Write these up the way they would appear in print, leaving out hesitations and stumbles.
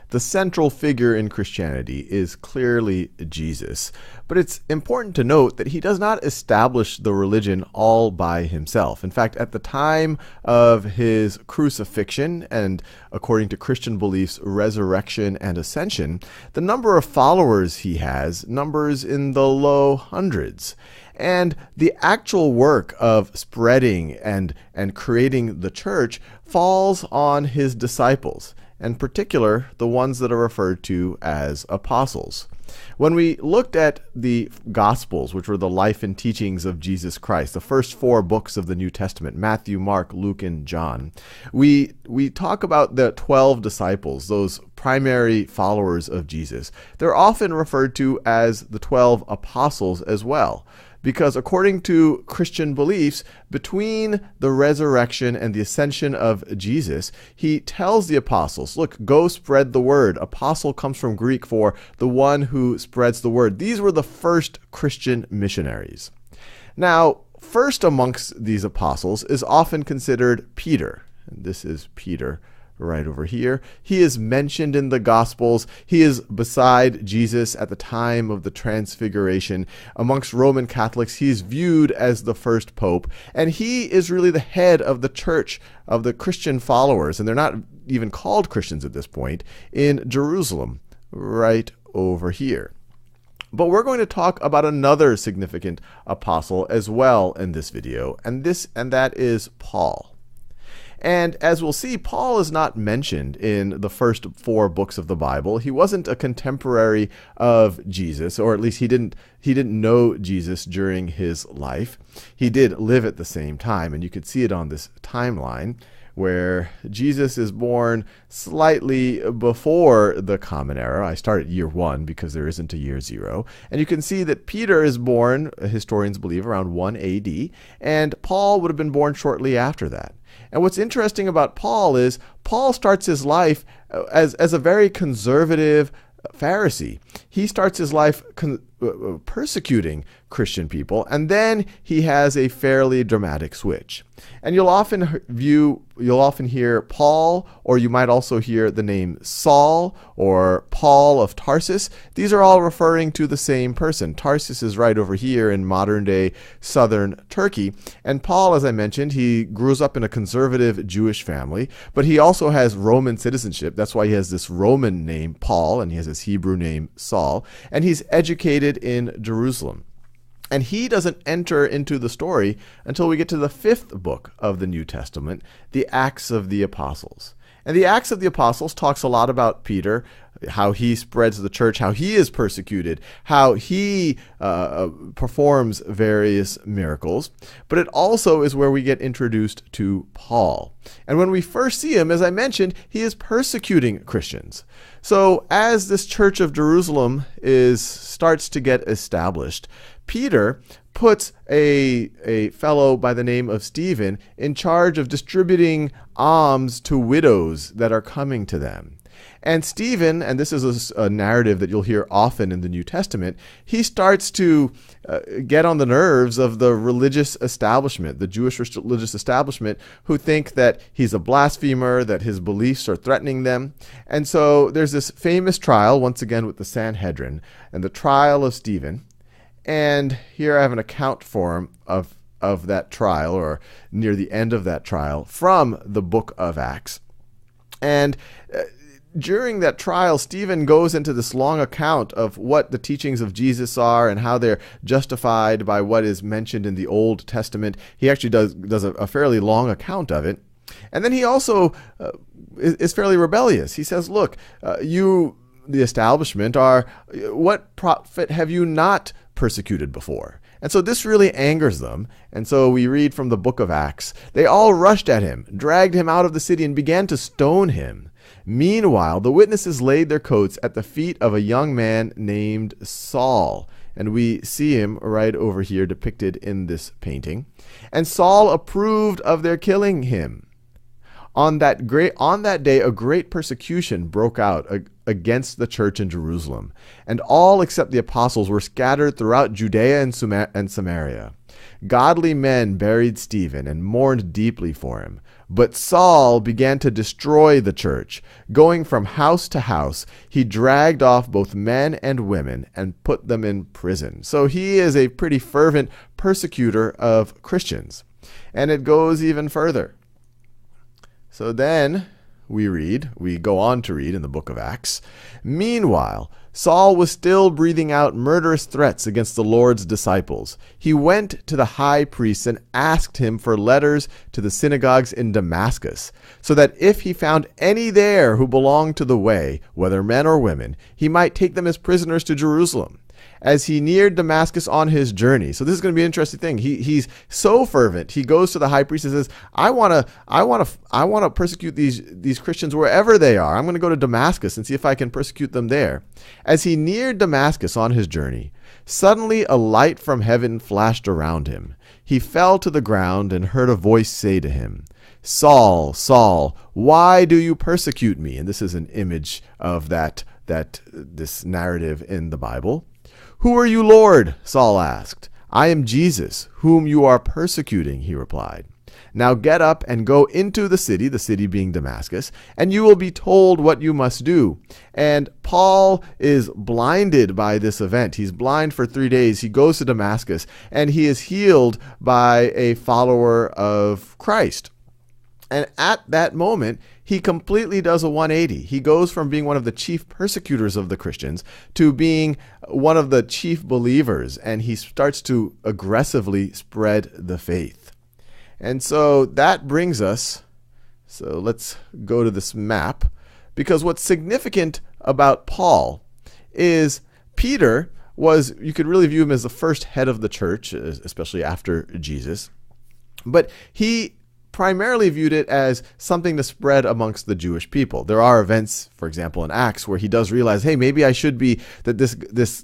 the central figure in Christianity is clearly Jesus. But it's important to note that he does not establish the religion all by himself. In fact, at the time of his crucifixion and, according to Christian beliefs, resurrection and ascension, the number of followers he has numbers in the low hundreds. And the actual work of spreading and creating the church falls on his disciples, in particular, the ones that are referred to as apostles. When we looked at the Gospels, which were the life and teachings of Jesus Christ, the first 4 books of the New Testament, Matthew, Mark, Luke, and John, we talk about the 12 disciples, those primary followers of Jesus. They're often referred to as the 12 apostles as well, because according to Christian beliefs, between the resurrection and the ascension of Jesus, he tells the apostles, look, go spread the word. Apostle comes from Greek for the one who spreads the word. These were the first Christian missionaries. Now, first amongst these apostles is often considered Peter. And this is Peter right over here. He is mentioned in the Gospels. He is beside Jesus at the time of the Transfiguration. Amongst Roman Catholics, he is viewed as the first pope, and he is really the head of the church of the Christian followers, and they're not even called Christians at this point, in Jerusalem, right over here. But we're going to talk about another significant apostle as well in this video, and that is Paul. And as we'll see, Paul is not mentioned in the first 4 books of the Bible. He wasn't a contemporary of Jesus, or at least he didn't know Jesus during his life. He did live at the same time, and you could see it on this timeline where Jesus is born slightly before the Common Era. I start at year 1 because there isn't a year 0. And you can see that Peter is born, historians believe, around 1 AD, and Paul would have been born shortly after that. And what's interesting about Paul is Paul starts his life as a very conservative Pharisee. He starts his life persecuting Christian people, and then he has a fairly dramatic switch. And you'll often hear Paul, or you might also hear the name Saul or Paul of Tarsus. These are all referring to the same person. Tarsus is right over here in modern-day southern Turkey. And Paul, as I mentioned, he grows up in a conservative Jewish family, but he also has Roman citizenship. That's why he has this Roman name, Paul, and he has his Hebrew name, Saul. And he's educated in Jerusalem. And he doesn't enter into the story until we get to the 5th book of the New Testament, the Acts of the Apostles. And the Acts of the Apostles talks a lot about Peter, how he spreads the church, how he is persecuted, how he performs various miracles. But it also is where we get introduced to Paul. And when we first see him, as I mentioned, he is persecuting Christians. So as this church of Jerusalem starts to get established, Peter puts a fellow by the name of Stephen in charge of distributing alms to widows that are coming to them. And Stephen, and this is a narrative that you'll hear often in the New Testament, he starts to get on the nerves of the religious establishment, the Jewish religious establishment, who think that he's a blasphemer, that his beliefs are threatening them. And so there's this famous trial, once again with the Sanhedrin, and the trial of Stephen. And here I have an account form of that trial, or near the end of that trial, from the book of Acts. And during that trial, Stephen goes into this long account of what the teachings of Jesus are and how they're justified by what is mentioned in the Old Testament. He actually does a fairly long account of it. And then he also is fairly rebellious. He says, look, you, the establishment, what prophet have you not persecuted before? And so this really angers them. And so we read from the book of Acts, they all rushed at him, dragged him out of the city, and began to stone him. Meanwhile, the witnesses laid their coats at the feet of a young man named Saul. And we see him right over here depicted in this painting. And Saul approved of their killing him. On that day, a great persecution broke out against the church in Jerusalem, and all except the apostles were scattered throughout Judea and Samaria. Godly men buried Stephen and mourned deeply for him. But Saul began to destroy the church. Going from house to house, he dragged off both men and women and put them in prison. So he is a pretty fervent persecutor of Christians. And it goes even further. So then we go on to read in the book of Acts. Meanwhile, Saul was still breathing out murderous threats against the Lord's disciples. He went to the high priest and asked him for letters to the synagogues in Damascus, so that if he found any there who belonged to the way, whether men or women, he might take them as prisoners to Jerusalem. As he neared Damascus on his journey. So this is going to be an interesting thing. He's so fervent. He goes to the high priest and says, I want to persecute these Christians wherever they are. I'm going to go to Damascus and see if I can persecute them there. As he neared Damascus on his journey, suddenly a light from heaven flashed around him. He fell to the ground and heard a voice say to him, Saul, Saul, why do you persecute me? And this is an image of this narrative in the Bible. Who are you, Lord? Saul asked. I am Jesus, whom you are persecuting, he replied. Now get up and go into the city being Damascus, and you will be told what you must do. And Paul is blinded by this event. He's blind for 3 days. He goes to Damascus, and he is healed by a follower of Christ. And at that moment, he completely does a 180. He goes from being one of the chief persecutors of the Christians to being one of the chief believers, and he starts to aggressively spread the faith. And so that brings us, so let's go to this map, because what's significant about Paul is Peter was, you could really view him as the first head of the church, especially after Jesus, but he primarily viewed it as something to spread amongst the Jewish people. There are events, for example, in Acts where he does realize, hey, maybe I should be, that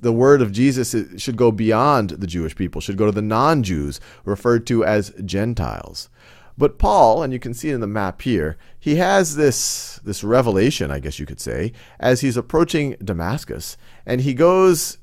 the word of Jesus should go beyond the Jewish people, should go to the non-Jews, referred to as Gentiles. But Paul, and you can see in the map here, he has this revelation, I guess you could say, as he's approaching Damascus, and he goes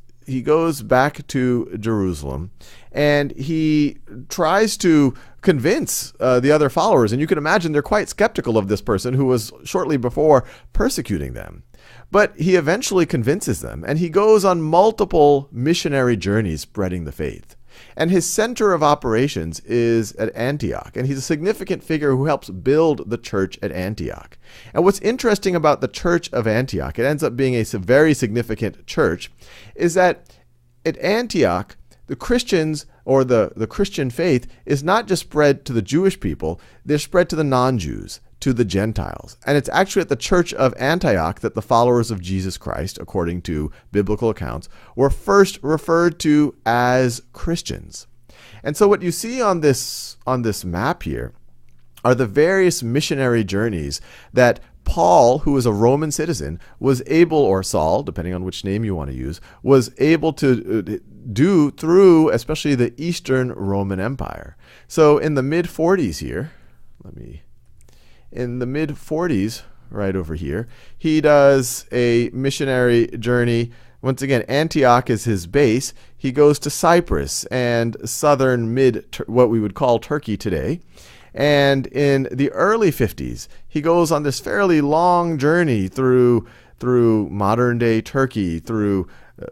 back to Jerusalem, and he tries to convince the other followers. And you can imagine they're quite skeptical of this person who was shortly before persecuting them. But he eventually convinces them, and he goes on multiple missionary journeys spreading the faith. And his center of operations is at Antioch, and he's a significant figure who helps build the church at Antioch. And what's interesting about the church of Antioch, it ends up being a very significant church, is that at Antioch, the Christians, or the Christian faith, is not just spread to the Jewish people, they're spread to the non-Jews, to the Gentiles. And it's actually at the church of Antioch that the followers of Jesus Christ, according to biblical accounts, were first referred to as Christians. And so what you see on this map here are the various missionary journeys that Paul, who is a Roman citizen, was able, or Saul, depending on which name you want to use, was able to do through especially the Eastern Roman Empire. So in the mid-40s here, in the mid-40s, right over here, he does a missionary journey. Once again, Antioch is his base. He goes to Cyprus and southern what we would call Turkey today. And in the early 50s, he goes on this fairly long journey through modern-day Turkey, through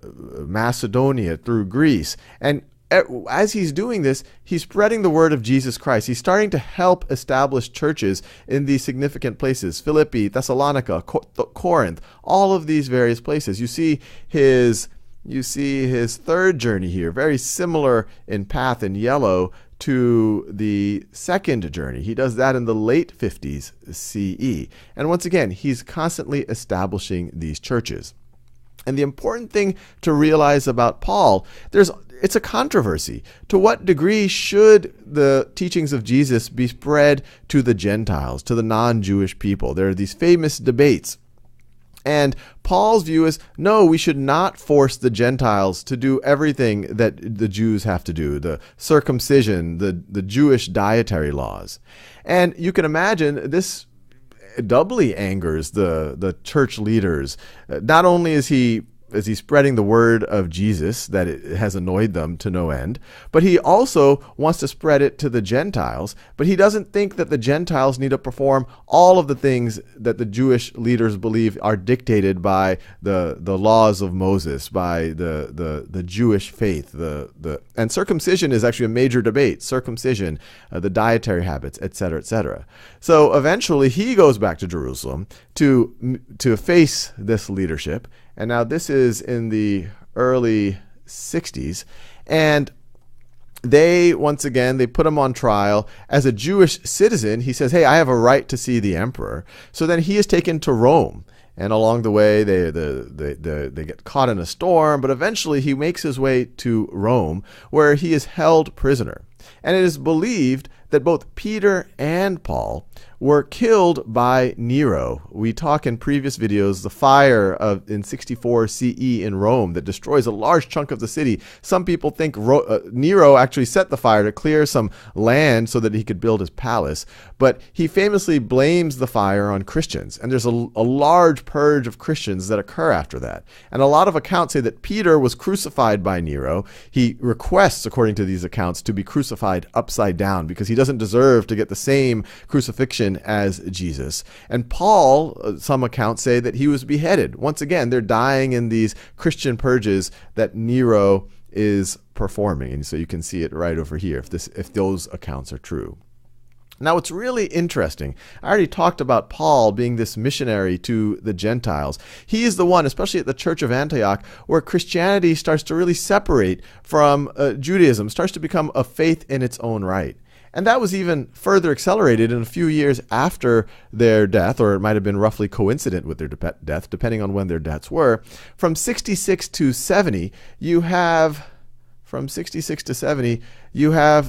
Macedonia, through Greece. And as he's doing this, he's spreading the word of Jesus Christ. He's starting to help establish churches in these significant places: Philippi, Thessalonica, Corinth, all of these various places. You see his third journey here, very similar in path in yellow to the second journey. He does that in the late 50s CE. And once again, he's constantly establishing these churches. And the important thing to realize about Paul, it's a controversy. To what degree should the teachings of Jesus be spread to the Gentiles, to the non-Jewish people? There are these famous debates. And Paul's view is, no, we should not force the Gentiles to do everything that the Jews have to do, the circumcision, the Jewish dietary laws. And you can imagine this doubly angers the church leaders. Not only is he spreading the word of Jesus that it has annoyed them to no end, but he also wants to spread it to the Gentiles, but he doesn't think that the Gentiles need to perform all of the things that the Jewish leaders believe are dictated by the laws of Moses, by the Jewish faith. And circumcision is actually a major debate. Circumcision, the dietary habits, etc., etc. So eventually he goes back to Jerusalem to face this leadership. And now this is in the early 60s. And they, once again, they put him on trial. As a Jewish citizen, he says, hey, I have a right to see the emperor. So then he is taken to Rome. And along the way, they get caught in a storm. But eventually he makes his way to Rome, where he is held prisoner. And it is believed that both Peter and Paul were killed by Nero. We talk in previous videos, the fire in 64 CE in Rome that destroys a large chunk of the city. Some people think Nero actually set the fire to clear some land so that he could build his palace. But he famously blames the fire on Christians. And there's a large purge of Christians that occur after that. And a lot of accounts say that Peter was crucified by Nero. He requests, according to these accounts, to be crucified upside down because he doesn't deserve to get the same crucifixion as Jesus. And Paul, some accounts say that he was beheaded. Once again, they're dying in these Christian purges that Nero is performing. And so you can see it right over here if those accounts are true. Now, what's really interesting, I already talked about Paul being this missionary to the Gentiles. He is the one, especially at the Church of Antioch, where Christianity starts to really separate from Judaism, starts to become a faith in its own right. And that was even further accelerated in a few years after their death, or it might have been roughly coincident with their death, depending on when their deaths were. From 66 to 70, you have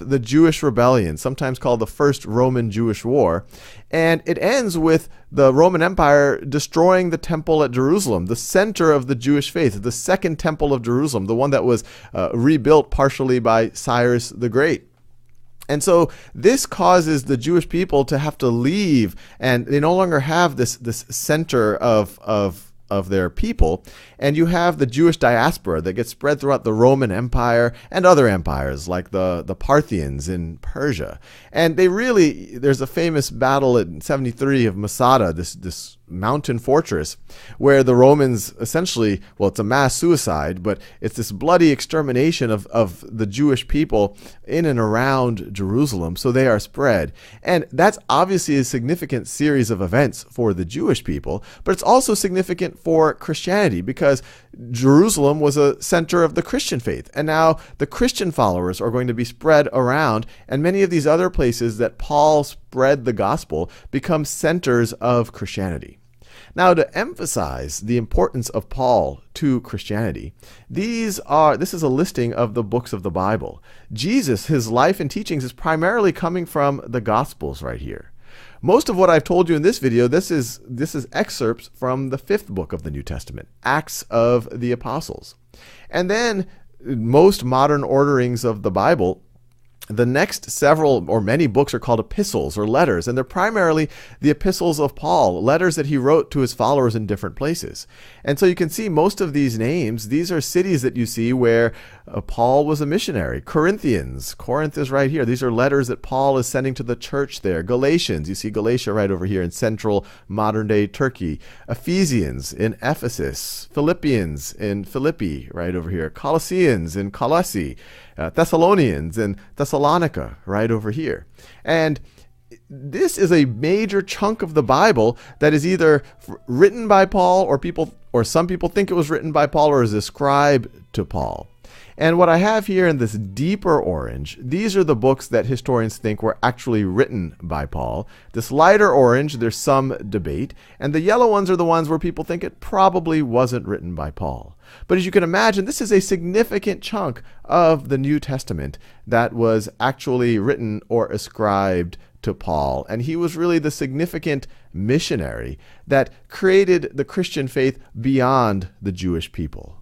the Jewish rebellion, sometimes called the First Roman Jewish War. And it ends with the Roman Empire destroying the temple at Jerusalem, the center of the Jewish faith, the second temple of Jerusalem, the one that was rebuilt partially by Cyrus the Great. And so this causes the Jewish people to have to leave, and they no longer have this center of their people. And you have the Jewish diaspora that gets spread throughout the Roman Empire and other empires like the Parthians in Persia. And there's a famous battle in 73 of Masada, this mountain fortress, where the Romans essentially, well, it's a mass suicide, but it's this bloody extermination of the Jewish people in and around Jerusalem. So they are spread. And that's obviously a significant series of events for the Jewish people, but it's also significant for Christianity because Jerusalem was a center of the Christian faith. And now the Christian followers are going to be spread around, and many of these other places that Paul spread the gospel become centers of Christianity. Now, to emphasize the importance of Paul to Christianity, this is a listing of the books of the Bible. Jesus, his life and teachings is primarily coming from the Gospels right here. Most of what I've told you in this video, this is excerpts from the 5th book of the New Testament, Acts of the Apostles. And then most modern orderings of the Bible, the next several or many books are called epistles or letters, and they're primarily the epistles of Paul, letters that he wrote to his followers in different places. And so you can see most of these names, these are cities that you see where Paul was a missionary. Corinthians, Corinth is right here. These are letters that Paul is sending to the church there. Galatians, you see Galatia right over here in central modern-day Turkey. Ephesians in Ephesus. Philippians in Philippi right over here. Colossians in Colossae. Thessalonians in Thessalonica right over here. And this is a major chunk of the Bible that is either written by Paul or some people think it was written by Paul or is ascribed to Paul. And what I have here in this deeper orange, these are the books that historians think were actually written by Paul. This lighter orange, there's some debate. And the yellow ones are the ones where people think it probably wasn't written by Paul. But as you can imagine, this is a significant chunk of the New Testament that was actually written or ascribed to Paul. And he was really the significant missionary that created the Christian faith beyond the Jewish people.